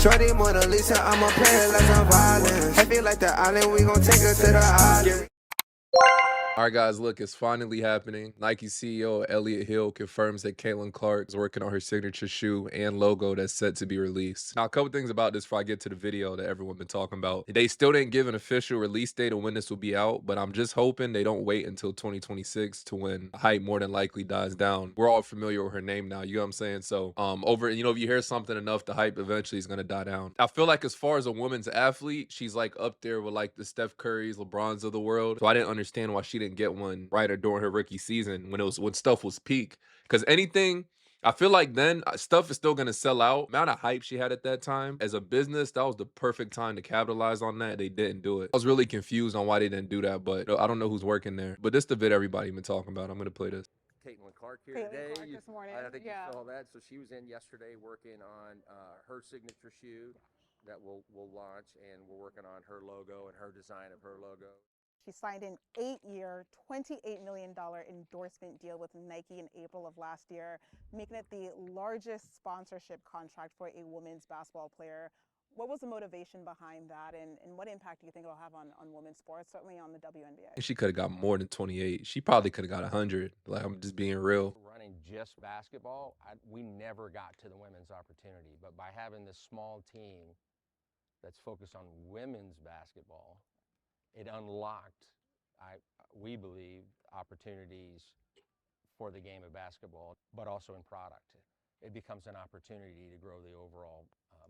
Shorty Mona Lisa, I'ma play her like I'm violent. I feel like the island, we gon' take her to the island. All right, guys, look, it's finally happening. Nike CEO Elliot Hill confirms that Caitlin Clark is working on her signature shoe and logo that's set to be released. Now, a couple things about this before I get to the video that everyone's been talking about. They still didn't give an official release date of when this will be out, but I'm just hoping they don't wait until 2026 to when the hype more than likely dies down. We're all familiar with her name now, you know what I'm saying? So, if you hear something enough, the hype eventually is gonna die down. I feel like as far as a women's athlete, she's like up there with like the Steph Currys, LeBrons of the world. So I didn't understand why she didn't get one right or during her rookie season when stuff was peak. Because anything, I feel like then stuff is still gonna sell out. Amount of hype she had at that time as a business, that was the perfect time to capitalize on that. They didn't do it. I was really confused on why they didn't do that, but I don't know who's working there. But this the vid everybody been talking about. I'm gonna play this. Caitlin Clark here today. Clark this morning. I think you saw that. So she was in yesterday working on her signature shoe that we'll launch, and we're working on her logo and her design of her logo. She signed an 8-year, $28 million endorsement deal with Nike in April of last year, making it the largest sponsorship contract for a women's basketball player. What was the motivation behind that, and what impact do you think it'll have on women's sports, certainly on the WNBA? She could have got more than 28. She probably could have got 100. Like, I'm just being real. Running just basketball, we never got to the women's opportunity. But by having this small team that's focused on women's basketball, it unlocked, we believe, opportunities for the game of basketball, but also in product. It becomes an opportunity to grow the overall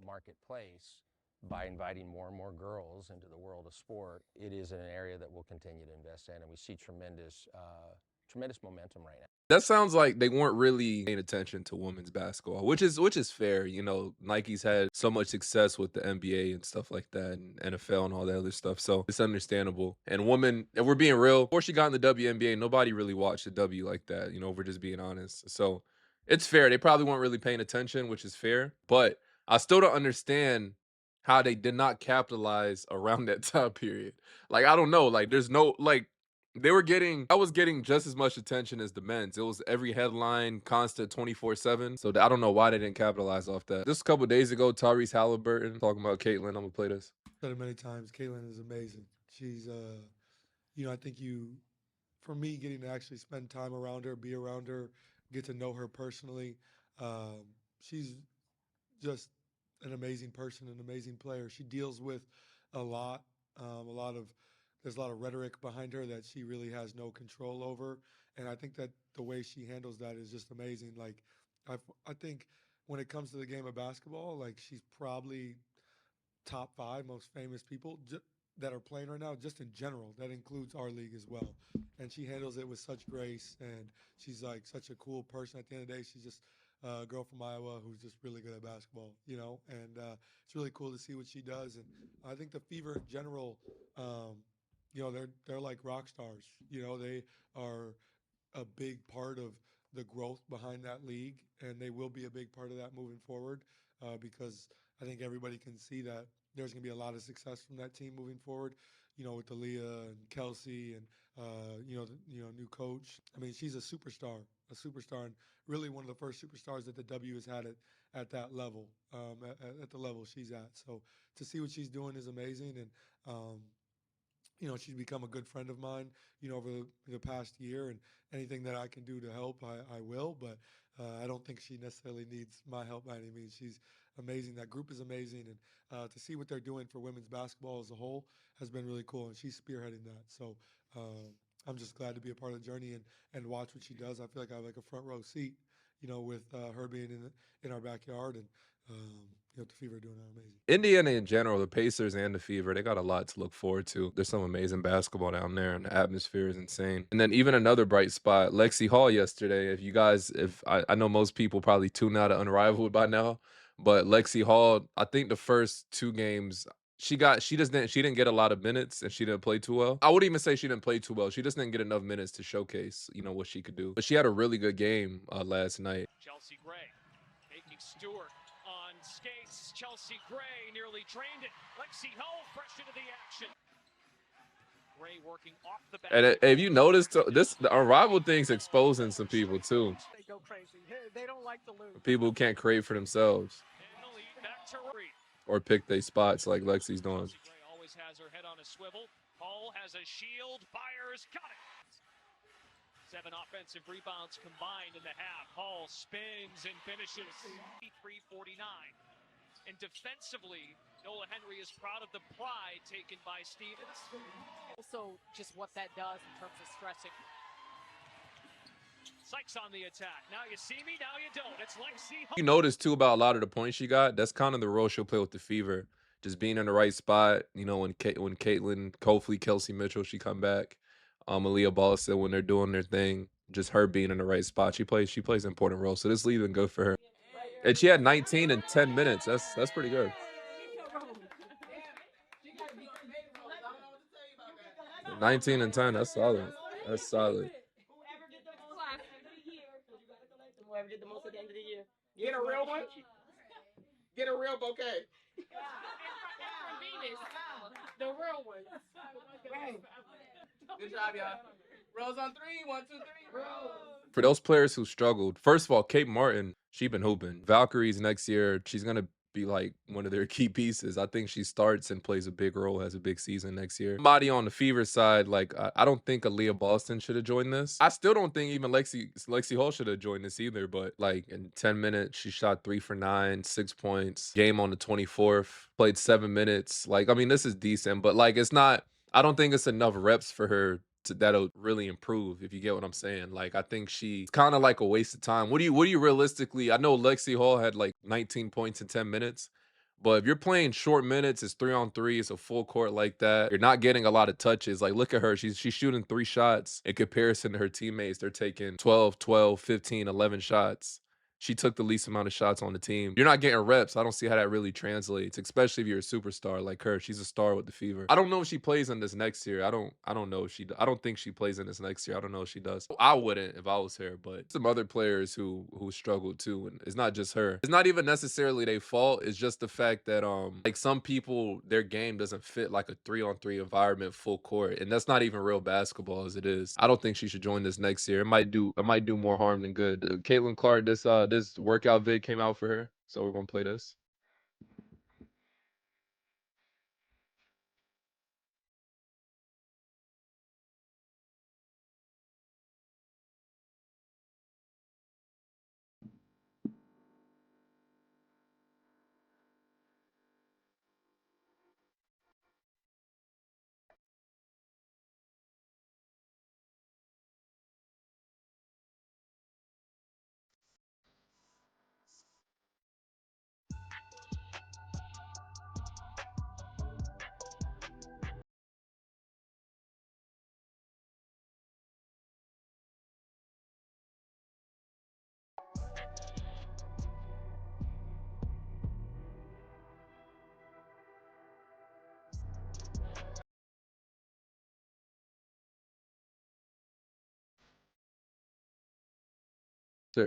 marketplace by inviting more and more girls into the world of sport. It is an area that we'll continue to invest in, and we see tremendous momentum right now. That sounds like they weren't really paying attention to women's basketball, which is fair. You know, Nike's had so much success with the NBA and stuff like that, and NFL and all that other stuff. So it's understandable. And women, if we're being real, before she got in the WNBA, nobody really watched the W like that. You know, if we're just being honest. So it's fair. They probably weren't really paying attention, which is fair. But I still don't understand how they did not capitalize around that time period. Like, I don't know. Like, there's no, like, I was getting just as much attention as the men's. It was every headline, constant 24/7. So I don't know why they didn't capitalize off that. Just a couple days ago, Tyrese Halliburton talking about Caitlin. I'm gonna play this. Said it many times. Caitlin is amazing. She's, I think for me, getting to actually spend time around her, be around her, get to know her personally, she's just an amazing person, an amazing player. She deals with a lot, there's a lot of rhetoric behind her that she really has no control over. And I think that the way she handles that is just amazing. Like, I think when it comes to the game of basketball, like, she's probably top 5 most famous people that are playing right now, just in general. That includes our league as well. And she handles it with such grace, and she's like such a cool person. At the end of the day, she's just a girl from Iowa who's just really good at basketball, and it's really cool to see what she does. And I think the Fever in general, they're like rock stars. They are a big part of the growth behind that league, and they will be a big part of that moving forward, because I think everybody can see that there's going to be a lot of success from that team moving forward, with Aliyah and Kelsey and, new coach. I mean, she's a superstar, and really one of the first superstars that the W has had at that level, at the level she's at. So to see what she's doing is amazing. And, she's become a good friend of mine, over the past year, and anything that I can do to help, I will. But I don't think she necessarily needs my help by any means. She's amazing. That group is amazing. And to see what they're doing for women's basketball as a whole has been really cool. And she's spearheading that. So I'm just glad to be a part of the journey and watch what she does. I feel like I have like a front row seat, with her being in our backyard, and the Fever doing that amazing. Indiana in general, the Pacers and the Fever, they got a lot to look forward to. There's some amazing basketball down there, and the atmosphere is insane. And then even another bright spot, Lexie Hall yesterday. I know most people probably tuned out of Unrivaled by now, but Lexie Hall, I think the first 2 games, she didn't get a lot of minutes, and she didn't play too well. I wouldn't even say she didn't play too well. She just didn't get enough minutes to showcase, what she could do. But she had a really good game last night. Chelsea Gray taking Stewart on skates. Chelsea Gray nearly drained it. Lexie Hill fresh into the action. Gray working off the back. And if you notice, the Unrivaled thing's exposing some people too. They go crazy. They don't like to lose. People who can't create for themselves. And the lead back to Reed. or pick their spots like Lexie's doing. Chelsea Gray always has her head on a swivel. Hall has a shield, fires, got it. 7 offensive rebounds combined in the half. Hall spins and finishes 3:49. And defensively, Nola Henry is proud of the pride taken by Stevens. Also, just what that does in terms of stressing. Sykes on the attack. Now you see me, now you don't. It's Lexie. You notice too about a lot of the points she got. That's kind of the role she'll play with the Fever, just being in the right spot. You know, when Caitlin, hopefully Kelsey Mitchell, she come back. Aliyah Ballison when they're doing their thing, just her being in the right spot. She plays an important role. So this leaving good for her. And she had 19 in 10 minutes. That's pretty good. 19 and 10. That's solid. That's solid. Whoever did the most at the end of the year. Get a real one? Get a real bouquet. From Venus. The real one. Good job, y'all. Rose on 3. 1, 2, 3. Rose. For those players who struggled, first of all, Kate Martin, she been hooping. Valkyrie's next year, she's going to be like one of their key pieces. I think she starts and plays a big role, has a big season next year. Somebody on the Fever side, like I don't think Aliyah Boston should have joined this. I still don't think even Lexie Hall should have joined this either, but like in 10 minutes, she shot 3 for 9, 6 points. Game on the 24th, played 7 minutes. Like, I mean, this is decent, but like it's not, I don't think it's enough reps for her that'll really improve, if you get what I'm saying. Like, I think she's kind of like a waste of time. What do you realistically, I know Lexie Hall had like 19 points in 10 minutes, but if you're playing short minutes, it's 3-on-3, it's a full court like that, you're not getting a lot of touches. Like, look at her, she's shooting 3 shots in comparison to her teammates. They're taking 12, 15, 11 shots. She took the least amount of shots on the team. You're not getting reps. I don't see how that really translates, especially if you're a superstar like her. She's a star with the Fever. I don't know if she plays in this next year. I don't know if she, I don't think she plays in this next year. I don't know if she does. I wouldn't if I was her, but some other players who struggled too, and it's not just her. It's not even necessarily their fault. It's just the fact that like some people, their game doesn't fit like a 3-on-3 environment full court, and that's not even real basketball as it is. I don't think she should join this next year. It might do more harm than good. Caitlin Clark, this workout vid came out for her, so we're gonna play this.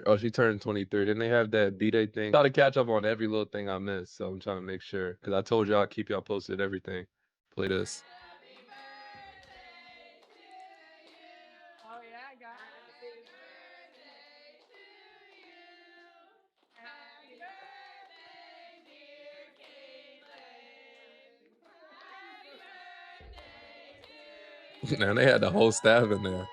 Oh, she turned 23. Didn't they have that B-Day thing? Try to catch up on every little thing I missed, so I'm trying to make sure. Because I told y'all I'd keep y'all posted everything. Play this. Oh, yeah, I got Man, they had the whole staff in there.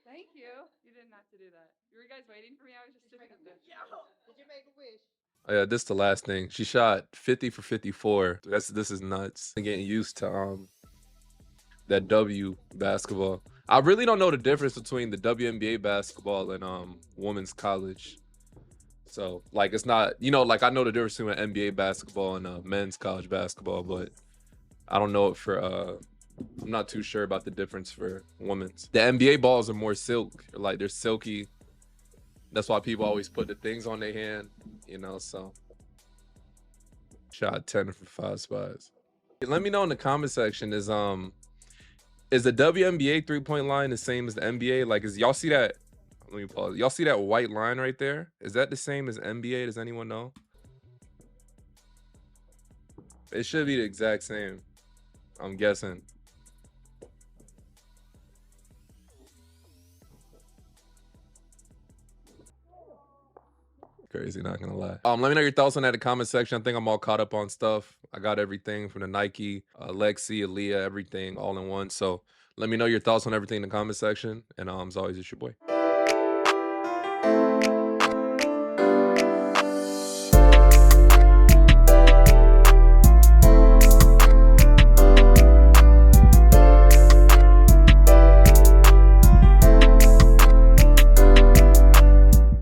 Thank you. You didn't have to do that. Were you guys waiting for me? I was just sitting up there. Did you make a wish? Oh, yeah, this is the last thing. She shot 50 for 54. This is nuts. I'm getting used to that W basketball. I really don't know the difference between the WNBA basketball and women's college. So like it's not, you know, like I know the difference between NBA basketball and men's college basketball, but I don't know it for I'm not too sure about the difference for women's. The NBA balls are more silk, like they're silky. That's why people always put the things on their hand, you know. So shot 10 for 5 spots. Let me know in the comment section, is the WNBA 3-point line the same as the NBA? Like, is y'all see that? Let me pause. Y'all see that white line right there? Is that the same as NBA? Does anyone know? It should be the exact same, I'm guessing. Crazy, not gonna lie. Let me know your thoughts on that in the comment section. I think I'm all caught up on stuff. I got everything from the Nike, Lexie, Aliyah, everything all in one. So let me know your thoughts on everything in the comment section. And as always, it's your boy.